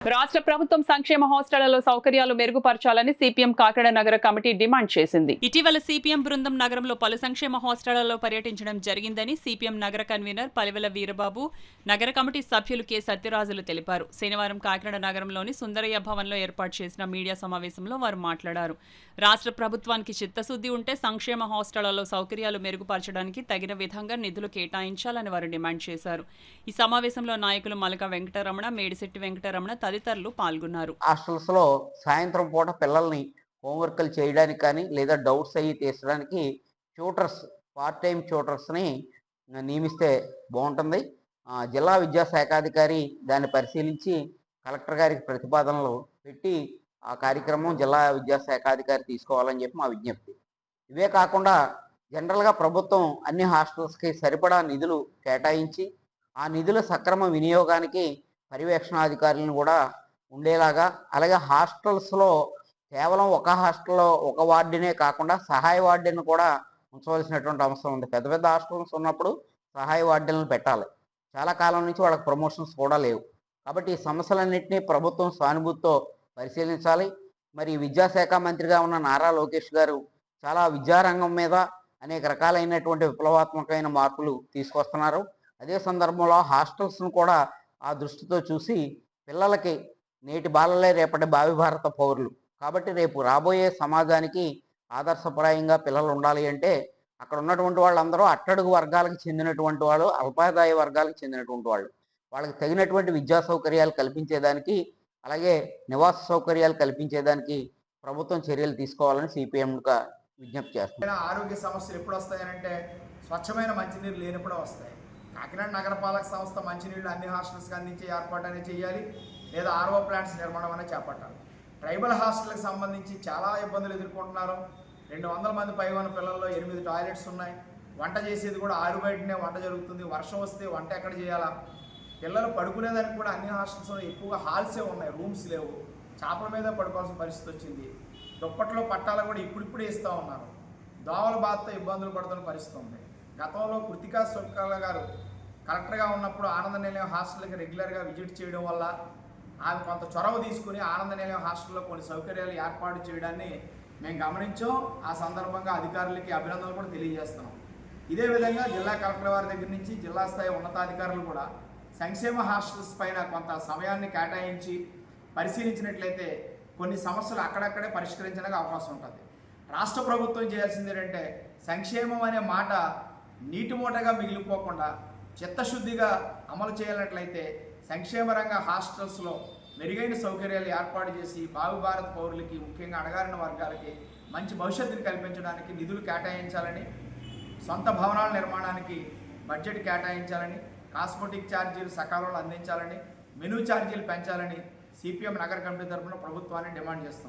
రాష్ట్ర ప్రభుత్వం సంక్షేమ హాస్టళ్లలో సౌకర్యాలు మెరుగుపరచాలని సిపిఎం కాకినాడ నగర కమిటీ డిమాండ్ చేసింది. ఇటీవల సిపిఎం బృందం నగరంలో పలు సంక్షేమ హాస్టళ్లలో పర్యటించడం జరిగిందని సిపిఎం నగర కన్వీనర్ పలివెల వీరబాబు, నగర కమిటీ సభ్యులు కె సత్యరాజులు తెలిపారు. శనివారం కాకినాడ నగరంలోని సుందరయ్య భవన్లో ఏర్పాటు చేసిన మీడియా సమావేశంలో వారు మాట్లాడారు. రాష్ట్ర ప్రభుత్వానికి చిత్తశుద్ధి ఉంటే సంక్షేమ హాస్టళ్లలో సౌకర్యాలు మెరుగుపరచడానికి తగిన విధంగా నిధులు కేటాయించాలని వారు డిమాండ్ చేశారు. ఈ సమావేశంలో నాయకులు మలక వెంకటరమణ, మేడిశెట్టి వెంకటరమణ తదితరులు పాల్గొన్నారు. హాస్టల్స్ లో సాయంత్రం పూట పిల్లల్ని హోంవర్క్లు చేయడానికి కానీ లేదా డౌట్స్ అయ్యి తీర్చడానికి ట్యూటర్స్, పార్ట్ టైం ట్యూటర్స్ని నియమిస్తే బాగుంటుంది. జిల్లా విద్యాశాఖాధికారి దాన్ని పరిశీలించి కలెక్టర్ గారికి ప్రతిపాదనలు పెట్టి ఆ కార్యక్రమం జిల్లా విద్యాశాఖాధికారి తీసుకోవాలని చెప్పి మా విజ్ఞప్తి. ఇవే కాకుండా జనరల్గా ప్రభుత్వం అన్ని హాస్టల్స్కి సరిపడా నిధులు కేటాయించి ఆ నిధుల సక్రమ వినియోగానికి పర్యవేక్షణాధికారులను కూడా ఉండేలాగా, అలాగే హాస్టల్స్లో కేవలం ఒక హాస్టల్లో ఒక వార్డునే కాకుండా సహాయ వార్డుని కూడా ఉంచవలసినటువంటి అవసరం ఉంది. పెద్ద పెద్ద హాస్టల్స్ ఉన్నప్పుడు సహాయ వార్డులను పెట్టాలి. చాలా కాలం నుంచి వాళ్ళకి ప్రమోషన్స్ కూడా లేవు. కాబట్టి ఈ సమస్యలన్నింటినీ ప్రభుత్వం సానుభూతితో పరిశీలించాలి. మరి విద్యాశాఖ మంత్రిగా ఉన్న నారా లోకేష్ గారు చాలా విద్యారంగం మీద అనేక రకాలైనటువంటి విప్లవాత్మకమైన మార్పులు తీసుకొస్తున్నారు. అదే సందర్భంలో హాస్టల్స్ను కూడా ఆ దృష్టితో చూసి పిల్లలకి నేటి బాలలే రేపటి భావి భారత పౌరులు కాబట్టి రేపు రాబోయే సమాజానికి ఆదర్శప్రాయంగా పిల్లలు ఉండాలి అంటే అక్కడ ఉన్నటువంటి వాళ్ళందరూ అట్టడుగు వర్గాలకు చెందినటువంటి వాళ్ళు, అల్పాదాయ వర్గాలకు చెందినటువంటి వాళ్ళు. వాళ్ళకి తగినటువంటి విద్యా సౌకర్యాలు కల్పించేదానికి, అలాగే నివాస సౌకర్యాలు కల్పించేదానికి ప్రభుత్వం చర్యలు తీసుకోవాలని సిపిఎంగా విజ్ఞప్తి చేస్తుంది. ఆరోగ్య సమస్యలు ఎప్పుడు వస్తాయనంటే స్వచ్ఛమైన మంచినీరు లేనప్పుడే వస్తాయి. కాకినాడ నగరపాలక సంస్థ మంచినీళ్ళు అన్ని హాస్టల్స్కి అందించే ఏర్పాటు అనేది చేయాలి, లేదా ఆర్ఓ ప్లాంట్స్ నిర్మాణం అనేది చేపట్టాలి. ట్రైబల్ హాస్టల్కి సంబంధించి చాలా ఇబ్బందులు ఎదుర్కొంటున్నారు. 200 మంది పైగా ఉన్న పిల్లల్లో 8 టాయిలెట్స్ ఉన్నాయి. వంట చేసేది కూడా ఆరు బయటనే వంట జరుగుతుంది. వర్షం వస్తే వంట ఎక్కడ చేయాలా? పిల్లలు పడుకునేదానికి కూడా అన్ని హాస్టల్స్లో ఎక్కువగా హాల్సే ఉన్నాయి, రూమ్స్ లేవు. చాపల మీద పడుకోవాల్సిన పరిస్థితి వచ్చింది. దుప్పట్లో పట్టాలు కూడా ఇప్పుడిప్పుడే ఇస్తూ ఉన్నారు. దోమల బాధతో ఇబ్బందులు పడుతున్న పరిస్థితి ఉంది. గతంలో కృతికా సుక్కాల గారు కలెక్టర్గా ఉన్నప్పుడు ఆనంద నిలయం హాస్టల్కి రెగ్యులర్గా విజిట్ చేయడం వల్ల ఆమె కొంత చొరవ తీసుకుని ఆనంద నిలయం హాస్టల్లో కొన్ని సౌకర్యాలు ఏర్పాటు చేయడాన్ని మేము గమనించాం. ఆ సందర్భంగా అధికారులకి అభినందనలు కూడా తెలియజేస్తున్నాం. ఇదే విధంగా జిల్లా కలెక్టర్ వారి దగ్గర నుంచి జిల్లా స్థాయి ఉన్నతాధికారులు కూడా సంక్షేమ హాస్టల్స్ పైన కొంత సమయాన్ని కేటాయించి పరిశీలించినట్లయితే కొన్ని సమస్యలు అక్కడక్కడే పరిష్కరించడానికి అవకాశం ఉంటుంది. రాష్ట్ర ప్రభుత్వం చేయాల్సింది ఏంటంటే సంక్షేమం అనే మాట నీటి మూటగా మిగిలిపోకుండా చిత్తశుద్ధిగా అమలు చేయాలట్లయితే సంక్షేమ రంగ హాస్టల్స్లో మెరుగైన సౌకర్యాలు ఏర్పాటు చేసి భావి భారత పౌరులకి, ముఖ్యంగా అణగారిన వర్గాలకి మంచి భవిష్యత్తుని కల్పించడానికి నిధులు కేటాయించాలని, సొంత భవనాల నిర్మాణానికి బడ్జెట్ కేటాయించాలని, కాస్మెటిక్ ఛార్జీలు సకాలంలో అందించాలని, మెనూ ఛార్జీలు పెంచాలని సిపిఎం నగర కమిటీ తరఫున ప్రభుత్వాన్ని డిమాండ్ చేస్తుంది.